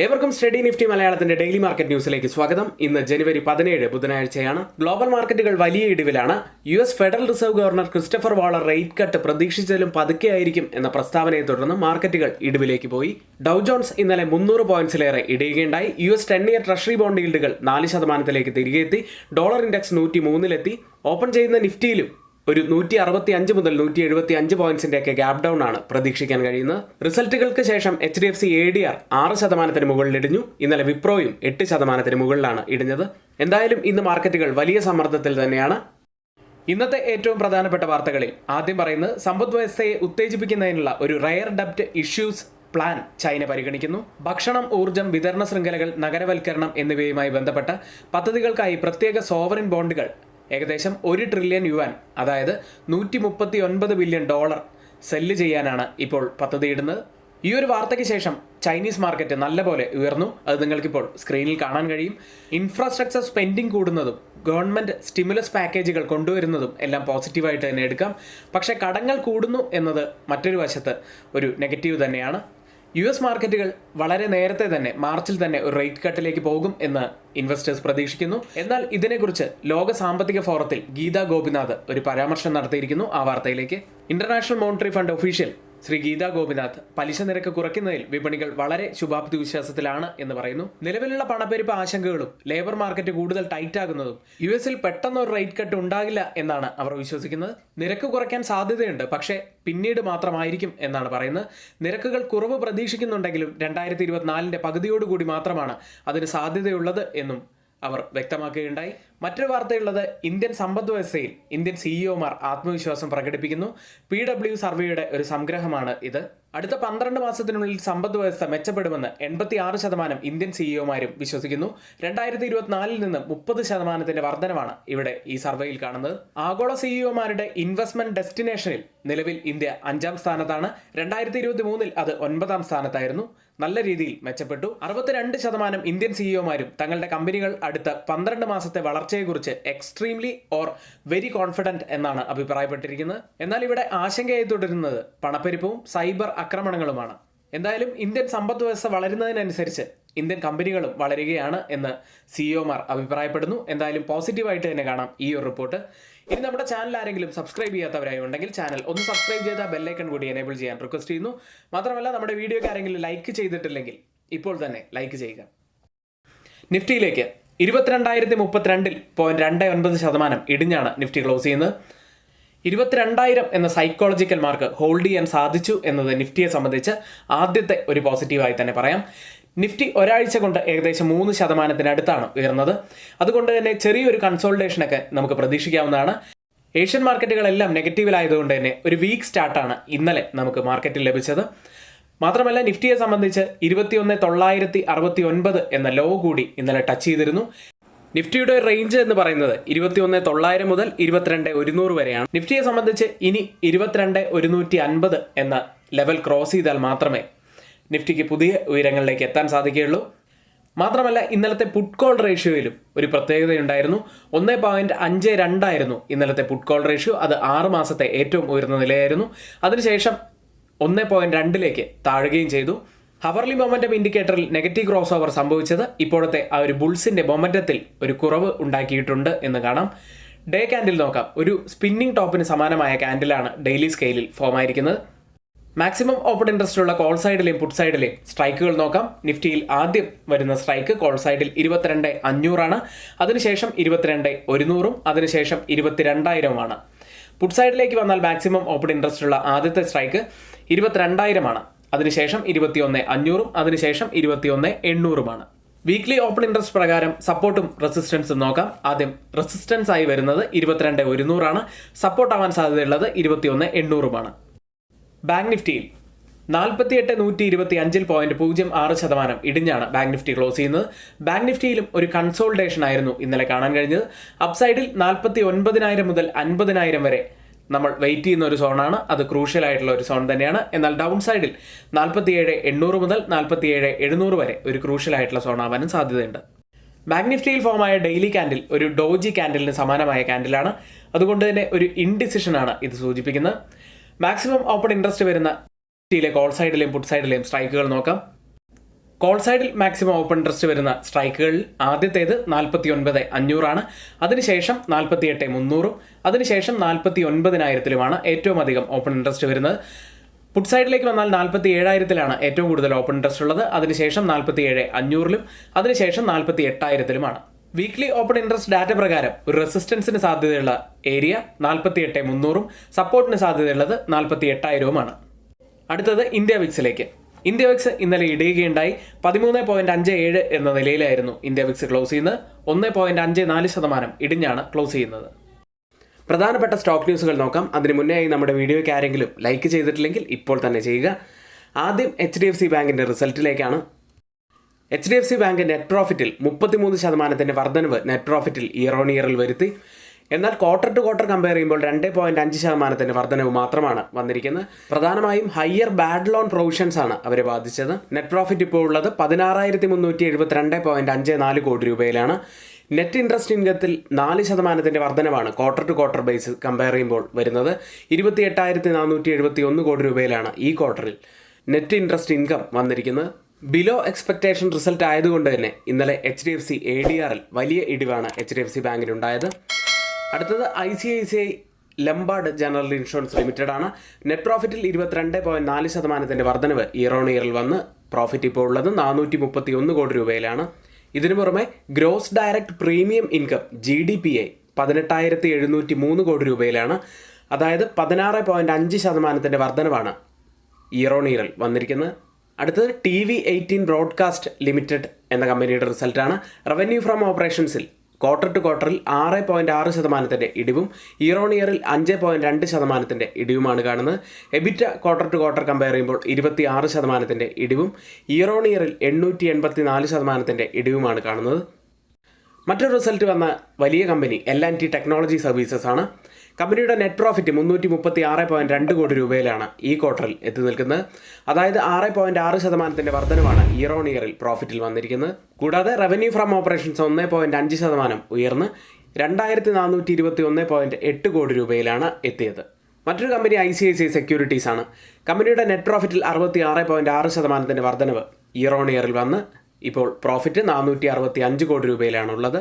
ഏവർക്കും study Nifty മലയാളത്തിന്റെ daily market ന്യൂസിലേക്ക് സ്വാഗതം. ഇന്ന് ജനുവരി 17 ബുധനാഴ്ചയാണ്. ഗ്ലോബൽ മാർക്കറ്റുകൾ വലിയ ഇടിവിലാണ്. US federal reserve governor Christopher Waller rate cut പ്രതീക്ഷിച്ചാലും പതുക്കെയായിരിക്കും എന്ന പ്രസ്താവനയെ തുടർന്ന് മാർക്കറ്റുകൾ ഇടിവിലേക്ക് പോയി. ഡൗ ജോൺസ് ഇന്നലെ 300 പോയിന്റ്സിലേറെ ഇടിയുകയുണ്ടായി. US 10-year ട്രഷറി ബോണ്ട് ഈൽഡുകൾ 4% തിരികെ എത്തി. ഡോളർ ഇൻഡെക്സ് 103-ൽ ഓപ്പൺ ചെയ്യുന്ന നിഫ്റ്റിയിലും ഒരു 165 മുതൽ 175 പോയിന്റ്സിന്റെയൊക്കെ ഗ്യാപ് ഡൗൺ ആണ് പ്രതീക്ഷിക്കാൻ കഴിയുന്നത്. റിസൾട്ടുകൾക്ക് ശേഷം HDFC ADR 6% മുകളിൽ ഇടിഞ്ഞു. ഇന്നലെ വിപ്രോയും 8% മുകളിലാണ് ഇടിഞ്ഞത്. എന്തായാലും ഇന്ന് മാർക്കറ്റുകൾ വലിയ സമ്മർദ്ദത്തിൽ തന്നെയാണ്. ഇന്നത്തെ ഏറ്റവും പ്രധാനപ്പെട്ട വാർത്തകളിൽ ആദ്യം പറയുന്നത് സമ്പദ് വ്യവസ്ഥയെ ഉത്തേജിപ്പിക്കുന്നതിനുള്ള ഒരു റയർ ഡെബ്റ്റ് ഇഷ്യൂസ് പ്ലാൻ ചൈന പരിഗണിക്കുന്നു. ഭക്ഷണം, ഊർജ്ജം, വിതരണ ശൃംഖലകൾ, നഗരവൽക്കരണം എന്നിവയുമായി ബന്ധപ്പെട്ട പദ്ധതികൾക്കായി പ്രത്യേക സോവറിൻ ബോണ്ടുകൾ ഏകദേശം $1 ട്രില്യൺ, അതായത് $139 ബില്യൺ സെല്ല് ചെയ്യാനാണ് ഇപ്പോൾ പദ്ധതിയിടുന്നത്. ഈ ഒരു വാർത്തയ്ക്ക് ശേഷം ചൈനീസ് മാർക്കറ്റ് നല്ലപോലെ ഉയർന്നു. അത് നിങ്ങൾക്കിപ്പോൾ സ്ക്രീനിൽ കാണാൻ കഴിയും. ഇൻഫ്രാസ്ട്രക്ചർ സ്പെൻഡിങ് കൂടുന്നതും ഗവൺമെന്റ് സ്റ്റിമുലസ് പാക്കേജുകൾ കൊണ്ടുവരുന്നതും എല്ലാം പോസിറ്റീവായിട്ട് തന്നെ എടുക്കാം. പക്ഷേ കടങ്ങൾ കൂടുന്നു എന്നത് മറ്റൊരു വശത്ത് ഒരു നെഗറ്റീവ് തന്നെയാണ്. US മാർക്കറ്റുകൾ വളരെ നേരത്തെ തന്നെ മാർച്ചിൽ തന്നെ ഒരു റേറ്റ് കട്ടിലേക്ക് പോകും എന്ന് ഇൻവെസ്റ്റേഴ്സ് പ്രതീക്ഷിക്കുന്നു. എന്നാൽ ഇതിനെക്കുറിച്ച് ലോക സാമ്പത്തിക ഫോറത്തിൽ ഗീതാ ഗോപിനാഥ് ഒരു പരാമർശം നടത്തിയിരിക്കുന്നു. ആ വാർത്തയിലേക്ക്. International Monetary Fund official Shri Gita Gopinath പലിശ നിരക്ക് കുറയ്ക്കുന്നതിൽ വിപണികൾ വളരെ ശുഭാപ്തി വിശ്വാസത്തിലാണ് എന്ന് പറയുന്നു. നിലവിലുള്ള പണപ്പെരുപ്പ് ആശങ്കകളും ലേബർ മാർക്കറ്റ് കൂടുതൽ ടൈറ്റ് ആകുന്നതും US-ൽ പെട്ടെന്നൊരു റേറ്റ് കട്ട് ഉണ്ടാകില്ല എന്നാണ് അവർ വിശ്വസിക്കുന്നത്. നിരക്ക് കുറയ്ക്കാൻ സാധ്യതയുണ്ട്, പക്ഷേ പിന്നീട് മാത്രമായിരിക്കും എന്നാണ് പറയുന്നത്. നിരക്കുകൾ കുറവ് പ്രതീക്ഷിക്കുന്നുണ്ടെങ്കിലും 2024 പകുതിയോടുകൂടി മാത്രമാണ് അതിന് സാധ്യതയുള്ളത് എന്നും അവർ വ്യക്തമാക്കുകയുണ്ടായി. മറ്റൊരു വാർത്തയുള്ളത് ഇന്ത്യൻ സമ്പദ് വ്യവസ്ഥയിൽ ഇന്ത്യൻ CEOമാർ ആത്മവിശ്വാസം പ്രകടിപ്പിക്കുന്നു. PW സർവേയുടെ ഒരു സംഗ്രഹമാണ് ഇത്. അടുത്ത 12 മാസത്തിനുള്ളിൽ സമ്പദ് വ്യവസ്ഥ മെച്ചപ്പെടുമെന്ന് 86% ഇന്ത്യൻ CEOമാരും വിശ്വസിക്കുന്നു. 2024 നിന്ന് 30% വർധനമാണ് ഇവിടെ ഈ സർവേയിൽ കാണുന്നത്. ആഗോള CEOമാരുടെ ഇൻവെസ്റ്റ്മെന്റ് ഡെസ്റ്റിനേഷനിൽ നിലവിൽ ഇന്ത്യ 5ാം സ്ഥാനത്താണ്. 2023 അത് 9ാം സ്ഥാനത്തായിരുന്നു. നല്ല രീതിയിൽ മെച്ചപ്പെട്ടു. 62% ഇന്ത്യൻ CEOമാരും തങ്ങളുടെ കമ്പനികൾ അടുത്ത 12 മാസത്തെ വളർച്ചയെക്കുറിച്ച് എക്സ്ട്രീംലി ഓർ വെരി കോൺഫിഡന്റ് എന്നാണ് അഭിപ്രായപ്പെട്ടിരിക്കുന്നത്. എന്നാൽ ഇവിടെ ആശങ്കയായി തുടരുന്നത് പണപ്പെരുപ്പവും സൈബർ ആക്രമണങ്ങളുമാണ്. എന്തായാലും ഇന്ത്യൻ സമ്പദ് വ്യവസ്ഥ വളരുന്നതിനനുസരിച്ച് ഇന്ത്യൻ കമ്പനികളും വളരുകയാണ് എന്ന് CEOമാർ അഭിപ്രായപ്പെടുന്നു. എന്തായാലും പോസിറ്റീവായിട്ട് തന്നെ കാണാം ഈ ഒരു റിപ്പോർട്ട്. ഇനി നമ്മുടെ ചാനൽ ആരെങ്കിലും സബ്സ്ക്രൈബ് ചെയ്യാത്തവരായി ഉണ്ടെങ്കിൽ ചാനൽ ഒന്ന് സബ്സ്ക്രൈബ് ചെയ്താൽ ബെല്ലൈക്കൺ കൂടി എനേബിൾ ചെയ്യാൻ റിക്വസ്റ്റ് ചെയ്യുന്നു. മാത്രമല്ല നമ്മുടെ വീഡിയോയ്ക്ക് ആരെങ്കിലും ലൈക്ക് ചെയ്തിട്ടില്ലെങ്കിൽ ഇപ്പോൾ തന്നെ ലൈക്ക് ചെയ്യുക. നിഫ്റ്റിയിലേക്ക് 22,032 0.29% ഇടിഞ്ഞാണ് നിഫ്റ്റി ക്ലോസ് ചെയ്യുന്നത്. 22,000 എന്ന സൈക്കോളജിക്കൽ മാർക്ക് ഹോൾഡ് ചെയ്യാൻ സാധിച്ചു എന്നത് നിഫ്റ്റിയെ സംബന്ധിച്ച് ആദ്യത്തെ ഒരു പോസിറ്റീവായി തന്നെ പറയാം. നിഫ്റ്റി ഒരാഴ്ച കൊണ്ട് ഏകദേശം 3% ഉയർന്നത്. അതുകൊണ്ട് തന്നെ ചെറിയൊരു കൺസോൾട്ടേഷനൊക്കെ നമുക്ക് പ്രതീക്ഷിക്കാവുന്നതാണ്. ഏഷ്യൻ മാർക്കറ്റുകളെല്ലാം നെഗറ്റീവിലായതുകൊണ്ട് തന്നെ ഒരു വീക്ക് സ്റ്റാർട്ടാണ് ഇന്നലെ നമുക്ക് മാർക്കറ്റിൽ ലഭിച്ചത്. മാത്രമല്ല നിഫ്റ്റിയെ സംബന്ധിച്ച് 21,969 എന്ന ലോ കൂടി ഇന്നലെ ടച്ച് ചെയ്തിരുന്നു. നിഫ്റ്റിയുടെ റേഞ്ച് എന്ന് പറയുന്നത് 21,900 മുതൽ 22,100 വരെയാണ്. നിഫ്റ്റിയെ സംബന്ധിച്ച് ഇനി 22,150 എന്ന ലെവൽ ക്രോസ് ചെയ്താൽ മാത്രമേ നിഫ്റ്റിക്ക് പുതിയ ഉയരങ്ങളിലേക്ക് എത്താൻ സാധിക്കുകയുള്ളൂ. മാത്രമല്ല ഇന്നലത്തെ പുട്ട് കോൾ റേഷ്യോയിലും ഒരു പ്രത്യേകതയുണ്ടായിരുന്നു. 1.52 ആയിരുന്നു ഇന്നലത്തെ പുട്ട് കോൾ റേഷ്യോ. അത് 6 മാസത്തെ ഏറ്റവും ഉയർന്ന നിലയായിരുന്നു. അതിനുശേഷം 1.2 താഴുകയും ചെയ്തു. ഹവർലി മൊമെന്റം ഇൻഡിക്കേറ്ററിൽ നെഗറ്റീവ് ക്രോസ് ഓവർ സംഭവിച്ചത് ഇപ്പോഴത്തെ ആ ഒരു ബുൾസിന്റെ മൊമെന്റത്തിൽ ഒരു കുറവ് ഉണ്ടാക്കിയിട്ടുണ്ട് എന്ന് കാണാം. ഡേ ക്യാൻഡിൽ നോക്കാം. ഒരു സ്പിന്നിംഗ് ടോപ്പിന് സമാനമായ ക്യാൻഡിലാണ് ഡെയിലി സ്കെയിലിൽ ഫോം ആയിരിക്കുന്നത്. മാക്സിമം ഓപ്പൺ ഇൻട്രസ്റ്റ് ഉള്ള കോൾ സൈഡിലെയും പുട്ട് സൈഡിലെയും സ്ട്രൈക്കുകൾ നോക്കാം. നിഫ്റ്റിയിൽ ആദ്യം വരുന്ന സ്ട്രൈക്ക് കോൾ സൈഡിൽ 22,500 അതിനുശേഷം 22,100 അതിനുശേഷം 22,000 പുട്ട് സൈഡിലേക്ക് വന്നാൽ മാക്സിമം ഓപ്പൺ ഇൻട്രസ്റ്റ് ഉള്ള ആദ്യത്തെ സ്ട്രൈക്ക് 22,000 അതിനുശേഷം 21,500 അതിനുശേഷം 21,800 വീക്ക്ലി ഓപ്പൺ ഇൻട്രസ്റ്റ് പ്രകാരം സപ്പോർട്ടും റെസിസ്റ്റൻസും നോക്കാം. ആദ്യം റെസിസ്റ്റൻസ് ആയി വരുന്നത് 22,100 സപ്പോർട്ട് ആവാൻ സാധ്യതയുള്ളത് 21,800 ബാങ്ക് നിഫ്റ്റിയിൽ 48,125.06% ഇടിഞ്ഞാണ് ബാങ്ക് നിഫ്റ്റി ക്ലോസ് ചെയ്യുന്നത്. ബാങ്ക് നിഫ്റ്റിയിലും ഒരു കൺസോൾട്ടേഷൻ ആയിരുന്നു ഇന്നലെ കാണാൻ കഴിഞ്ഞത്. അപ്സൈഡിൽ 49,000 മുതൽ 50,000 വരെ നമ്മൾ വെയിറ്റ് ചെയ്യുന്ന ഒരു സോണാണ്. അത് ക്രൂഷ്യൽ ആയിട്ടുള്ള ഒരു സോൺ തന്നെയാണ്. എന്നാൽ ഡൗൺ സൈഡിൽ 47,800 മുതൽ 47,700 വരെ ഒരു ക്രൂഷ്യൽ ആയിട്ടുള്ള സോൺ ആവാനും സാധ്യതയുണ്ട്. ബാങ്ക് നിഫ്റ്റിയിൽ ഫോമായ ഡെയിലി ക്യാൻഡിൽ ഒരു ഡോജി ക്യാൻഡിലിന് സമാനമായ ക്യാൻഡിലാണ്. അതുകൊണ്ട് തന്നെ ഒരു ഇൻഡിസിഷൻ ആണ് ഇത് സൂചിപ്പിക്കുന്നത്. മാക്സിമം ഓപ്പൺ ഇൻട്രസ്റ്റ് വരുന്ന നിഫ്റ്റിയിലെ കോൾ സൈഡിലെയും പുട്ട് സൈഡിലെയും സ്ട്രൈക്കുകൾ നോക്കാം. കോൾ സൈഡിൽ മാക്സിമം ഓപ്പൺ ഇൻട്രസ്റ്റ് വരുന്ന സ്ട്രൈക്കുകളിൽ ആദ്യത്തേത് 49,500 ആണ്. അതിനുശേഷം 48,300, അതിനുശേഷം 49,000 ഏറ്റവും അധികം ഓപ്പൺ ഇൻട്രസ്റ്റ് വരുന്നത്. പുട്ട് സൈഡിലേക്ക് വന്നാൽ 47,000 ഏറ്റവും കൂടുതൽ ഓപ്പൺ ഇൻട്രസ്റ്റ് ഉള്ളത്. അതിനുശേഷം 47,500, അതിനുശേഷം 48,000 വീക്ക്ലി ഓപ്പൺ ഇൻട്രസ്റ്റ് ഡാറ്റ പ്രകാരം ഒരു റെസിസ്റ്റൻസിന് സാധ്യതയുള്ള ഏരിയ 48,300, സപ്പോർട്ടിന് സാധ്യതയുള്ളത് 48,000. അടുത്തത് ഇന്ത്യ വിക്സിലേക്ക്. ഇന്ത്യ വിക്സ് ഇന്നലെ ഇടിയുകയുണ്ടായി. 13.57 എന്ന നിലയിലായിരുന്നു ഇന്ത്യ വിക്സ് ക്ലോസ് ചെയ്യുന്നത്. 1.54% ഇടിഞ്ഞാണ് ക്ലോസ് ചെയ്യുന്നത്. പ്രധാനപ്പെട്ട സ്റ്റോക്ക് ന്യൂസുകൾ നോക്കാം. അതിന് മുന്നേയായി നമ്മുടെ വീഡിയോയ്ക്ക് ആരെങ്കിലും ലൈക്ക് ചെയ്തിട്ടില്ലെങ്കിൽ ഇപ്പോൾ തന്നെ ചെയ്യുക. ആദ്യം HDFC ബാങ്കിൻ്റെ റിസൾട്ടിലേക്കാണ്. HDFC ബാങ്ക് നെറ്റ് പ്രോഫിറ്റിൽ 33% വർധനവ് നെറ്റ് പ്രോഫിറ്റിൽ ഇയർ ഓൺ ഇയറിൽ വരുത്തി. എന്നാൽ ക്വാർട്ടർ ടു ക്വാർട്ടർ കമ്പയർ ചെയ്യുമ്പോൾ 2.5% വർധനവ് മാത്രമാണ് വന്നിരിക്കുന്നത്. പ്രധാനമായും ഹയർ ബാഡ് ലോൺ പ്രൊവിഷൻസ് ആണ് അവരെ ബാധിച്ചത്. നെറ്റ് പ്രോഫിറ്റ് ഇപ്പോൾ ഉള്ളത് 16,372.54 കോടി രൂപയിലാണ്. നെറ്റ് ഇൻട്രസ്റ്റ് ഇൻകത്തിൽ 4% വർധനവാണ് quarter to quarter base compare ചെയ്യുമ്പോൾ വരുന്നത്. 28,471 കോടി രൂപയിലാണ് ഈ ക്വാർട്ടറിൽ നെറ്റ് ഇൻട്രസ്റ്റ് ഇൻകം വന്നിരിക്കുന്നത്. ബിലോ എക്സ്പെക്ടേഷൻ റിസൾട്ട് ആയതുകൊണ്ട് തന്നെ ഇന്നലെ HDFC ADRൽ വലിയ ഇടിവാണ് HDFC ബാങ്കിനുണ്ടായത്. അടുത്തത് ICICI Lombard general insurance limited ആണ്. നെറ്റ് പ്രോഫിറ്റിൽ 22.4% വർധനവ് ഇയർ ഓൺ ഇയറിൽ വന്ന് പ്രോഫിറ്റ് ഇപ്പോൾ ഉള്ളത് 431 കോടി രൂപയിലാണ്. ഇതിനു പുറമെ gross direct premium income GDPI 18,703 കോടി രൂപയിലാണ്. അതായത് 16.5% വർധനവാണ് ഇയർ ഓൺ ഇയറിൽ വന്നിരിക്കുന്നത്. അടുത്തത് TV18 ബ്രോഡ്കാസ്റ്റ് ലിമിറ്റഡ് എന്ന കമ്പനിയുടെ റിസൾട്ടാണ്. റവന്യൂ ഫ്രം ഓപ്പറേഷൻസിൽ ക്വാർട്ടർ ടു ക്വാർട്ടറിൽ 6.6% ഇടിവും ഇയർ ഓൺ ഇയറിൽ 5.2% ഇടിവുമാണ് കാണുന്നത്. എബിറ്റ ക്വാർട്ടർ ടു ക്വാർട്ടർ കമ്പയർ ചെയ്യുമ്പോൾ 26% ഇടിവും ഇയർ ഓൺ ഇയറിൽ 884% ഇടിവുമാണ് കാണുന്നത്. മറ്റൊരു റിസൾട്ട് വന്ന വലിയ കമ്പനി L&T ടെക്നോളജി സർവീസസ് ആണ്. കമ്പനിയുടെ നെറ്റ് പ്രോഫിറ്റ് 336.2 കോടി രൂപയിലാണ് ഈ ക്വാർട്ടറിൽ എത്തി നിൽക്കുന്നത്. അതായത് 6.6% വർധനവാണ് ഇയർ ഓൺ ഇയറിൽ പ്രോഫിറ്റിൽ വന്നിരിക്കുന്നത്. കൂടാതെ റവന്യൂ ഫ്രം ഓപ്പറേഷൻസ് 1.5% ഉയർന്ന് 2,421.8 കോടി രൂപയിലാണ് എത്തിയത്. മറ്റൊരു കമ്പനി ICICI സെക്യൂരിറ്റീസ് ആണ്. കമ്പനിയുടെ നെറ്റ് പ്രോഫിറ്റിൽ 66.6% വർധനവ് ഇയർ ഓൺ ഇയറിൽ വന്ന് ഇപ്പോൾ പ്രോഫിറ്റ് 465 കോടി രൂപയിലാണുള്ളത്.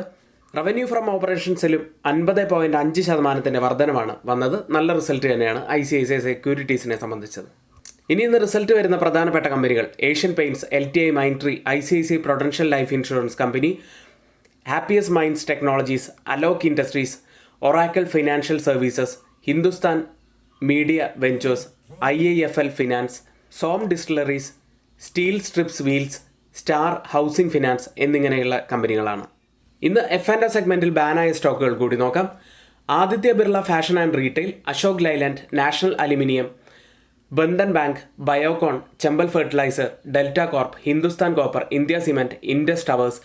റവന്യൂ ഫ്രം ഓപ്പറേഷൻസിലും 50.5% വർധനമാണ് വന്നത്. നല്ല റിസൾട്ട് തന്നെയാണ് ICICI സെക്യൂരിറ്റീസിനെ സംബന്ധിച്ചത്. ഇന്ന് റിസൾട്ട് വരുന്ന പ്രധാനപ്പെട്ട കമ്പനികൾ Asian Paints, LTI Mindtree, ICICI Prudential Life Insurance company, Happiest Minds Technologies, Alok Industries, Oracle Financial Services, Hindustan Media Ventures, IIFL Finance, Som Distilleries, Steel Strips Wheels, Star Housing Finance എന്നിങ്ങനെയുള്ള കമ്പനികളാണ്. ഇന്ന് F&O സെഗ്മെന്റിൽ ബാനായ സ്റ്റോക്കുകൾ കൂടി നോക്കാം. Aditya Birla Fashion and Retail, Ashok Leyland, National Aluminium, Bandhan Bank, Biocon, Chambal Fertiliser, Delta Corp, Hindustan Copper, India Cement, Indus Towers,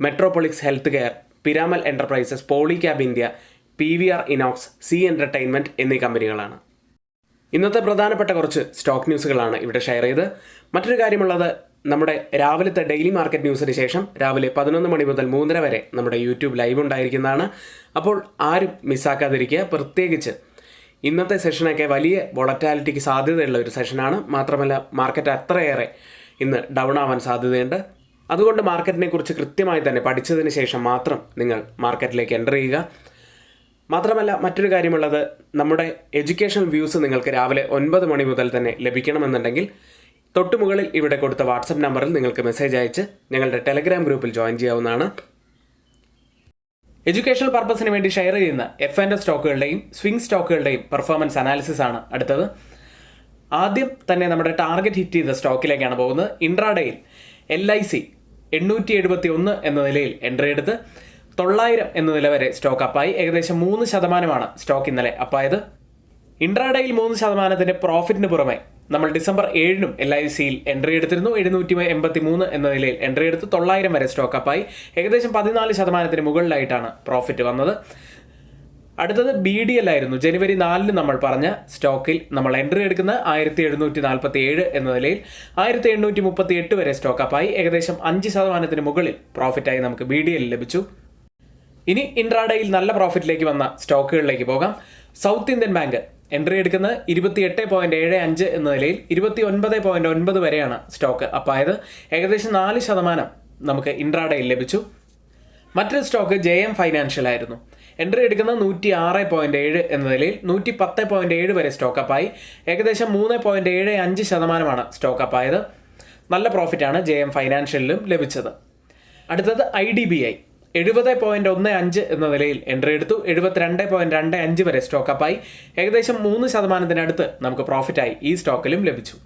Metropolis Health Care, Piramal enterprises, Polycab India, PVR Inox, C entertainment എന്നീ കമ്പനികളാണ്. ഇന്നത്തെ പ്രധാനപ്പെട്ട കുറച്ച് സ്റ്റോക്ക് ന്യൂസുകളാണ് ഇവിടെ ഷെയർ ചെയ്ത്. മറ്റൊരു കാര്യമുള്ളത്, നമ്മുടെ രാവിലത്തെ ഡെയിലി മാർക്കറ്റ് ന്യൂസിന് ശേഷം രാവിലെ 11 മണി മുതൽ 3:30 വരെ നമ്മുടെ യൂട്യൂബ് ലൈവ് ഉണ്ടായിരിക്കുന്നതാണ്. അപ്പോൾ ആരും മിസ്സാക്കാതിരിക്കുക. പ്രത്യേകിച്ച് ഇന്നത്തെ സെഷനൊക്കെ വലിയ വോളറ്റാലിറ്റിക്ക് സാധ്യതയുള്ള ഒരു സെഷനാണ്. മാത്രമല്ല മാർക്കറ്റ് അത്രയേറെ ഇന്ന് ഡൗൺ ആവാൻ സാധ്യതയുണ്ട്. അതുകൊണ്ട് മാർക്കറ്റിനെ കുറിച്ച് കൃത്യമായി തന്നെ പഠിച്ചതിന് ശേഷം മാത്രം നിങ്ങൾ മാർക്കറ്റിലേക്ക് എൻ്റർ ചെയ്യുക. മാത്രമല്ല മറ്റൊരു കാര്യമുള്ളത്, നമ്മുടെ എഡ്യൂക്കേഷണൽ വ്യൂസ് നിങ്ങൾക്ക് രാവിലെ 9 മണി മുതൽ തന്നെ ലഭിക്കണമെന്നുണ്ടെങ്കിൽ തൊട്ടുമുകളിൽ ഇവിടെ കൊടുത്ത വാട്സപ്പ് നമ്പറിൽ നിങ്ങൾക്ക് മെസ്സേജ് അയച്ച് ഞങ്ങളുടെ ടെലഗ്രാം ഗ്രൂപ്പിൽ ജോയിൻ ചെയ്യാവുന്നതാണ്. എഡ്യൂക്കേഷണൽ പർപ്പസിന് വേണ്ടി ഷെയർ ചെയ്യുന്ന F&O സ്റ്റോക്കുകളുടെയും സ്വിംഗ് സ്റ്റോക്കുകളുടെയും പെർഫോമൻസ് അനാലിസിസ് ആണ് അടുത്തത്. ആദ്യം തന്നെ നമ്മുടെ ടാർഗറ്റ് ഹിറ്റ് ചെയ്ത സ്റ്റോക്കിലേക്കാണ് പോകുന്നത്. ഇൻട്രാഡേയിൽ LIC 871 എന്ന നിലയിൽ എൻട്രി എടുത്ത് 900 എന്ന നില വരെ സ്റ്റോക്ക് അപ്പായി. ഏകദേശം 3% സ്റ്റോക്ക് ഇന്നലെ അപ്പായത്. ഇൻട്രാഡേയിൽ 3% പ്രോഫിറ്റിന് പുറമെ നമ്മൾ ഡിസംബർ 7-നും LICയിൽ എൻട്രി എടുത്തിരുന്നു. 783 എന്ന നിലയിൽ എൻട്രി എടുത്ത് 900 വരെ സ്റ്റോക്ക് അപ്പായി. ഏകദേശം 14% മുകളിലായിട്ടാണ് പ്രോഫിറ്റ് വന്നത്. അടുത്തത് BDL ആയിരുന്നു. ജനുവരി 4 നമ്മൾ പറഞ്ഞ സ്റ്റോക്കിൽ നമ്മൾ എൻട്രി എടുക്കുന്നത് 1747 എന്ന നിലയിൽ 1838 വരെ സ്റ്റോക്ക് അപ്പായി ഏകദേശം 5% മുകളിൽ പ്രോഫിറ്റായി നമുക്ക് BDL ലഭിച്ചു. ഇനി ഇൻട്രാഡേയിൽ നല്ല പ്രോഫിറ്റിലേക്ക് വന്ന സ്റ്റോക്കുകളിലേക്ക് പോകാം. സൗത്ത് ഇന്ത്യൻ ബാങ്ക് എൻട്രി എടുക്കുന്നത് 28.75 എന്ന നിലയിൽ 29.9 വരെയാണ് സ്റ്റോക്ക് അപ്പായത് ഏകദേശം 4% നമുക്ക് ഇൻട്രാഡേയിൽ ലഭിച്ചു. മറ്റൊരു സ്റ്റോക്ക് JM ഫൈനാൻഷ്യൽ ആയിരുന്നു. എൻട്രി എടുക്കുന്നത് 106.7 എന്ന നിലയിൽ 110.7 വരെ സ്റ്റോക്ക് അപ്പായി ഏകദേശം 3.75% സ്റ്റോക്ക് അപ്പായത്. നല്ല പ്രോഫിറ്റാണ് JM ഫൈനാൻഷ്യലിലും ലഭിച്ചത്. അടുത്തത് IDBI 70.15 എന്ന നിലയിൽ എൻട്രി എടുത്തു 72.25 വരെ സ്റ്റോക്ക് അപ്പായി ഏകദേശം 3%-അടുത്ത് നമുക്ക് പ്രോഫിറ്റായി ഈ സ്റ്റോക്കിലും ലഭിച്ചു.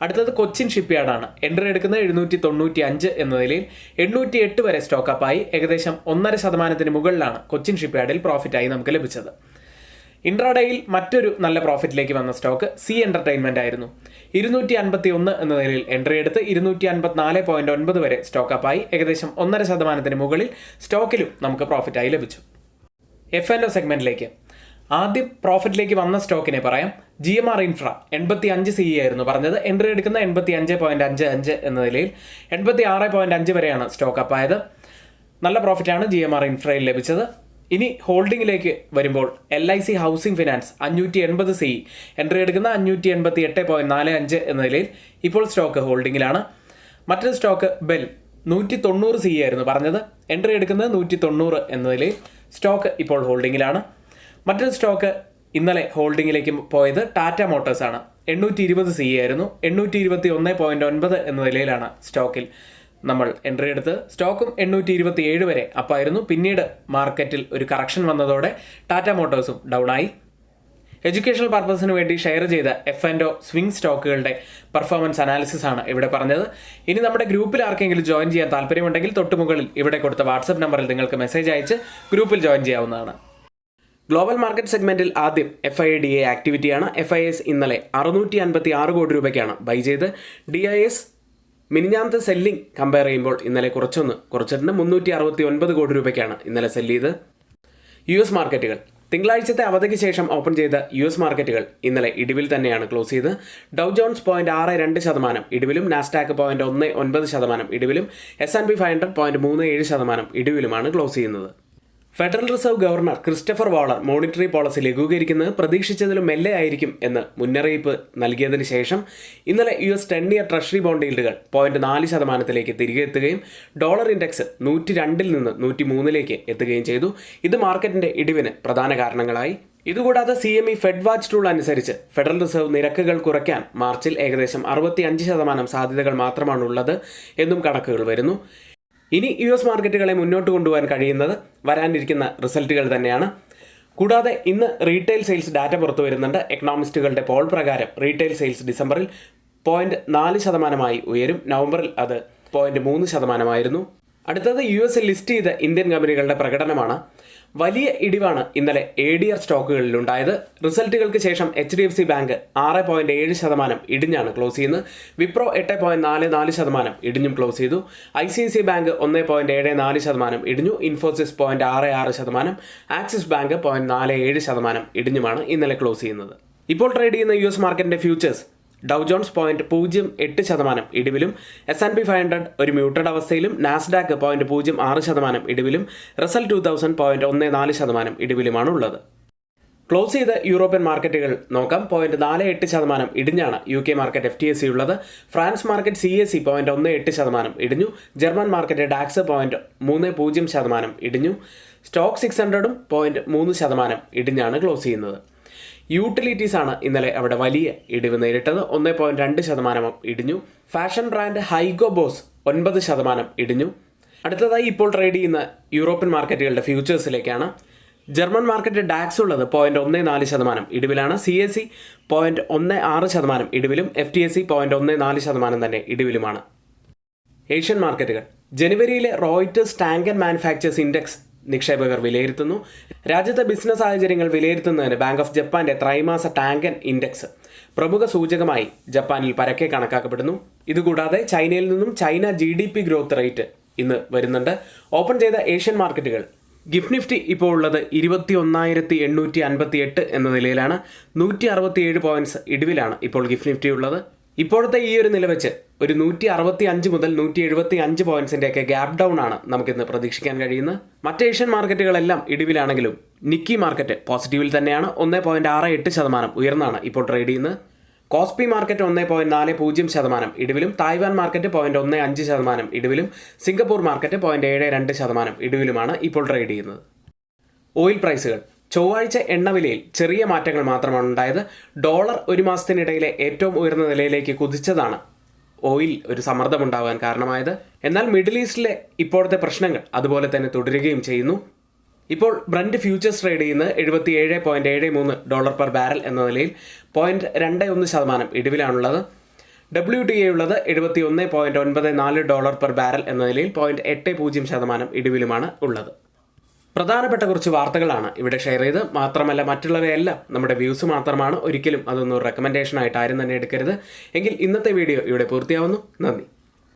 അടുത്തത് കൊച്ചിൻ ഷിപ്പ്യാർഡാണ്. എൻട്രി എടുക്കുന്നത് 795 എന്ന നിലയിൽ 808 വരെ സ്റ്റോക്ക് അപ്പായി ഏകദേശം 1.5% മുകളിലാണ് കൊച്ചിൻ ഷിപ്പ്യാർഡിൽ പ്രോഫിറ്റായി നമുക്ക് ലഭിച്ചത്. ഇൻട്രാഡേയിൽ മറ്റൊരു നല്ല പ്രോഫിറ്റിലേക്ക് വന്ന സ്റ്റോക്ക് സി എന്റർടൈൻമെന്റ് ആയിരുന്നു. 251 എന്ന നിലയിൽ എൻട്രി എടുത്ത് 254.9 വരെ സ്റ്റോക്ക് അപ്പായി ഏകദേശം 1.5% മുകളിൽ സ്റ്റോക്കിലും നമുക്ക് പ്രോഫിറ്റായി ലഭിച്ചു. F&O സെഗ്മെന്റിലേക്ക് ആദ്യം പ്രോഫിറ്റിലേക്ക് വന്ന സ്റ്റോക്കിനെ പറയാം. GMR ഇൻഫ്ര 85 CE ആയിരുന്നു പറഞ്ഞത്. എൻട്രി എടുക്കുന്ന 85.55 എന്ന നിലയിൽ 86.5 വരെയാണ് സ്റ്റോക്ക് അപ്പായത്. നല്ല പ്രോഫിറ്റാണ് GMR ഇൻഫ്രയിൽ ലഭിച്ചത്. ഇനി ഹോൾഡിംഗിലേക്ക് വരുമ്പോൾ LIC housing finance 580 CE entry എടുക്കുന്ന 588.45 എന്ന നിലയിൽ ഇപ്പോൾ സ്റ്റോക്ക് ഹോൾഡിംഗിലാണ്. മറ്റൊരു സ്റ്റോക്ക് ബെൽ 190 CE ആയിരുന്നു പറഞ്ഞത്. എൻട്രി എടുക്കുന്നത് 190 എന്ന നിലയിൽ സ്റ്റോക്ക് ഇപ്പോൾ ഹോൾഡിംഗിലാണ്. മറ്റൊരു സ്റ്റോക്ക് ഇന്നലെ ഹോൾഡിംഗിലേക്ക് പോയത് ടാറ്റ മോട്ടോഴ്സ് ആണ്. 820 CE ആയിരുന്നു. 821.9 എന്ന നിലയിലാണ് സ്റ്റോക്കിൽ നമ്മൾ എൻട്രി എടുത്ത്. സ്റ്റോക്കും 827 വരെ അപ്പായിരുന്നു. പിന്നീട് മാർക്കറ്റിൽ ഒരു കറക്ഷൻ വന്നതോടെ ടാറ്റ മോട്ടോഴ്സും ഡൗൺ ആയി. എഡ്യൂക്കേഷണൽ പർപ്പസിന് വേണ്ടി ഷെയർ ചെയ്ത F&O സ്വിംഗ് സ്റ്റോക്കുകളുടെ പെർഫോമൻസ് അനാലിസിസ് ആണ് ഇവിടെ പറഞ്ഞത്. ഇനി നമ്മുടെ ഗ്രൂപ്പിൽ ആർക്കെങ്കിലും ജോയിൻ ചെയ്യാൻ താല്പര്യമുണ്ടെങ്കിൽ തൊട്ടുമുകളിൽ ഇവിടെ കൊടുത്ത വാട്സപ്പ് നമ്പറിൽ നിങ്ങൾക്ക് മെസ്സേജ് അയച്ച് ഗ്രൂപ്പിൽ ജോയിൻ ചെയ്യാവുന്നതാണ്. ഗ്ലോബൽ മാർക്കറ്റ് സെഗ്മെന്റിൽ ആദ്യം FIDA ആക്ടിവിറ്റിയാണ്. FIS ഇന്നലെ 656 കോടി രൂപയ്ക്കാണ് ബൈ ചെയ്ത്. DIS മിനിഞ്ഞാമത്തെ സെല്ലിംഗ് കമ്പയർ ചെയ്യുമ്പോൾ ഇന്നലെ കുറച്ചിട്ടുണ്ട്. 369 കോടി രൂപയ്ക്കാണ് ഇന്നലെ സെല്ല് ചെയ്ത്. US മാർക്കറ്റുകൾ തിങ്കളാഴ്ചത്തെ അവധിക്ക് ശേഷം ഓപ്പൺ ചെയ്ത US മാർക്കറ്റുകൾ ഇന്നലെ ഇടിവിൽ തന്നെയാണ് ക്ലോസ് ചെയ്ത്. ഡൗ ജോൺസ് 0.62% ഇടിവിലും, നാസ്ഡാക്ക് 0.19% ഇടിവിലും, S&P 500 0.37% ഇടിവിലുമാണ് ക്ലോസ് ചെയ്യുന്നത്. Federal reserve governor Christopher Waller monetary policy ലഘൂകരിക്കുന്നത് പ്രതീക്ഷിച്ചതിലും മെല്ലെ ആയിരിക്കും എന്ന് മുന്നറിയിപ്പ് നൽകിയതിനു ശേഷം ഇന്നലെ US 10-year ട്രഷറി ബോണ്ട് ഈൽഡുകൾ 0.4% തിരികെ എത്തുകയും ഡോളർ ഇൻഡെക്സ് 102 നിന്ന് 103 എത്തുകയും ചെയ്തു. ഇത് മാർക്കറ്റിന്റെ ഇടിവിന് പ്രധാന കാരണങ്ങളായി. ഇതുകൂടാതെ CME ഫെഡ് വാച്ച് ടൂൾ അനുസരിച്ച് ഫെഡറൽ റിസർവ് നിരക്കുകൾ കുറയ്ക്കാൻ മാർച്ചിൽ ഏകദേശം 65% സാധ്യതകൾ മാത്രമാണുള്ളത് എന്നും കണക്കുകൾ വരുന്നു. ഇനി US മാർക്കറ്റുകളെ മുന്നോട്ട് കൊണ്ടുപോകാൻ കഴിയുന്നത് വരാനിരിക്കുന്ന റിസൾട്ടുകൾ തന്നെയാണ്. കൂടാതെ ഇന്ന് റീറ്റെയിൽ സെയിൽസ് ഡാറ്റ പുറത്തു വരുന്നുണ്ട്. എക്കണോമിസ്റ്റുകളുടെ പോൾ പ്രകാരം റീറ്റെയിൽ സെയിൽസ് ഡിസംബറിൽ 0.4% ഉയരും. നവംബറിൽ അത് 0.3% അടുത്തത് US ലിസ്റ്റ് ചെയ്ത ഇന്ത്യൻ കമ്പനികളുടെ പ്രകടനമാണ്. വലിയ ഇടിവാണ് ഇന്നലെ ADR സ്റ്റോക്കുകളിലുണ്ടായത്. റിസൾട്ടുകൾക്ക് ശേഷം HDFC ബാങ്ക് 6.7% ഇടിഞ്ഞാണ് ക്ലോസ് ചെയ്യുന്നത്. വിപ്രോ 8.44% ഇടിഞ്ഞും ക്ലോസ് ചെയ്തു. ICICI ബാങ്ക് 1.74% ഇടിഞ്ഞു. ഇൻഫോസിസ് 0.66%, ആക്സിസ് ബാങ്ക് 0.47% ഇടിഞ്ഞുമാണ് ഇന്നലെ ക്ലോസ് ചെയ്യുന്നത്. ഇപ്പോൾ ട്രേഡ് ചെയ്യുന്ന US മാർക്കറ്റിന്റെ ഫ്യൂച്ചേഴ്സ് ഡൗ ജോൺസ് 0.08% ഇടിവിലും, S&P 500 ഒരു മ്യൂട്ടഡ് അവസ്ഥയിലും, നാസ്ഡാക്ക് 0.06% ഇടിവിലും, റസൽ 2000 0.14% ഇടിവിലുമാണ് ഉള്ളത്. ക്ലോസ് ചെയ്ത യൂറോപ്യൻ മാർക്കറ്റുകൾ നോക്കാം. 0.48% ഇടിഞ്ഞാണ് UK മാർക്കറ്റ് FTSE ഉള്ളത്. ഫ്രാൻസ് മാർക്കറ്റ് CAC 0.18% ഇടിഞ്ഞു. ജർമ്മൻ മാർക്കറ്റ് ഡാക്സ് 0.30% ഇടിഞ്ഞു. സ്റ്റോക്ക് 600ഉം 0.3% ഇടിഞ്ഞാണ് ക്ലോസ് ചെയ്യുന്നത്. യൂട്ടിലിറ്റീസ് ആണ് ഇന്നലെ അവിടെ വലിയ ഇടിവ് നേരിട്ടത്. 1.2% ഇടിഞ്ഞു. ഫാഷൻ ബ്രാൻഡ് ഹൈഗോ ബോസ് 9% ഇടിഞ്ഞു. അടുത്തതായി ഇപ്പോൾ ട്രേഡ് ചെയ്യുന്ന യൂറോപ്യൻ മാർക്കറ്റുകളുടെ ഫ്യൂച്ചേഴ്സിലേക്കാണ്. ജർമ്മൻ മാർക്കറ്റ് ഡാക്സ് ഉള്ളത് 0.14% ഇടിവിലാണ്. CAC 0.16% ഇടിവിലും, FTSE 0.14% തന്നെ ഇടിവിലുമാണ്. ഏഷ്യൻ മാർക്കറ്റുകൾ ജനുവരിയിലെ Reuters tank and manufacturers index നിക്ഷേപകർ വിലയിരുത്തുന്നു. രാജ്യത്തെ ബിസിനസ് സാഹചര്യങ്ങൾ വിലയിരുത്തുന്നതിന് ബാങ്ക് ഓഫ് ജപ്പാന്റെ ത്രൈമാസ ടാങ്കൻ ഇൻഡെക്സ് പ്രമുഖ സൂചകമായി ജപ്പാനിൽ പരക്കെ കണക്കാക്കപ്പെടുന്നു. ഇതുകൂടാതെ ചൈനയിൽ നിന്നും ചൈന GDP ഗ്രോത്ത് റേറ്റ് ഇന്ന് വരുന്നുണ്ട്. ഓപ്പൺ ചെയ്ത ഏഷ്യൻ മാർക്കറ്റുകൾ ഗിഫ്റ്റ് നിഫ്റ്റി ഇപ്പോൾ ഉള്ളത് 21,858 എന്ന നിലയിലാണ്. 167 പോയിന്റ്സ് ഇടിവിലാണ് ഇപ്പോൾ ഗിഫ്റ്റ് നിഫ്റ്റി ഉള്ളത്. ഇപ്പോഴത്തെ ഈ ഒരു നില വെച്ച് ഒരു 165 മുതൽ 175 പോയിന്റ്സിൻ്റെയൊക്കെ ഗ്യാപ് ഡൗൺ ആണ് നമുക്കിന്ന് പ്രതീക്ഷിക്കാൻ കഴിയുന്നത്. മറ്റ് ഏഷ്യൻ മാർക്കറ്റുകളെല്ലാം ഇടിവിലാണെങ്കിലും നിക്കി മാർക്കറ്റ് പോസിറ്റീവിൽ തന്നെയാണ്. 1.68% ഉയർന്നാണ് ഇപ്പോൾ ട്രേഡ് ചെയ്യുന്നത്. കോസ്പി മാർക്കറ്റ് 1.40% ഇടിവിലും, തായ്വാൻ മാർക്കറ്റ് 0.15% ഇടിവിലും, സിംഗപ്പൂർ മാർക്കറ്റ് 0.72% ഇടിവിലുമാണ് ഇപ്പോൾ ട്രേഡ് ചെയ്യുന്നത്. ഓയിൽ പ്രൈസുകൾ ചൊവ്വാഴ്ച എണ്ണവിലയിൽ ചെറിയ മാറ്റങ്ങൾ മാത്രമാണ് ഉണ്ടായത്. ഡോളർ ഒരു മാസത്തിനിടയിലെ ഏറ്റവും ഉയർന്ന നിലയിലേക്ക് കുതിച്ചതാണ് ഓയിൽ ഒരു സമ്മർദ്ദമുണ്ടാകാൻ കാരണമായത്. എന്നാൽ മിഡിൽ ഈസ്റ്റിലെ ഇപ്പോഴത്തെ പ്രശ്നങ്ങൾ അതുപോലെ തന്നെ തുടരുകയും ചെയ്യുന്നു. ഇപ്പോൾ ബ്രന്റ് ഫ്യൂച്ചേഴ്സ് ട്രേഡ് ചെയ്യുന്നത് $77.73 പെർ ബാരൽ എന്ന നിലയിൽ 0.21% ഇടിവിലാണുള്ളത്. WTI ഉള്ളത് $71.94 പെർ ബാരൽ എന്ന നിലയിൽ 0.80% ഇടിവിലുമാണ് ഉള്ളത്. പ്രധാനപ്പെട്ട കുറച്ച് വാർത്തകളാണ് ഇവിടെ ഷെയർ ചെയ്ത്. മാത്രമല്ല മറ്റുള്ളവയെല്ലാം നമ്മുടെ വ്യൂസ് മാത്രമാണ്. ഒരിക്കലും അതൊന്നും റെക്കമെൻഡേഷൻ ആയിട്ട് ആരും തന്നെ എടുക്കരുത്. എങ്കിൽ ഇന്നത്തെ വീഡിയോ ഇവിടെ പൂർത്തിയാവുന്നു. നന്ദി.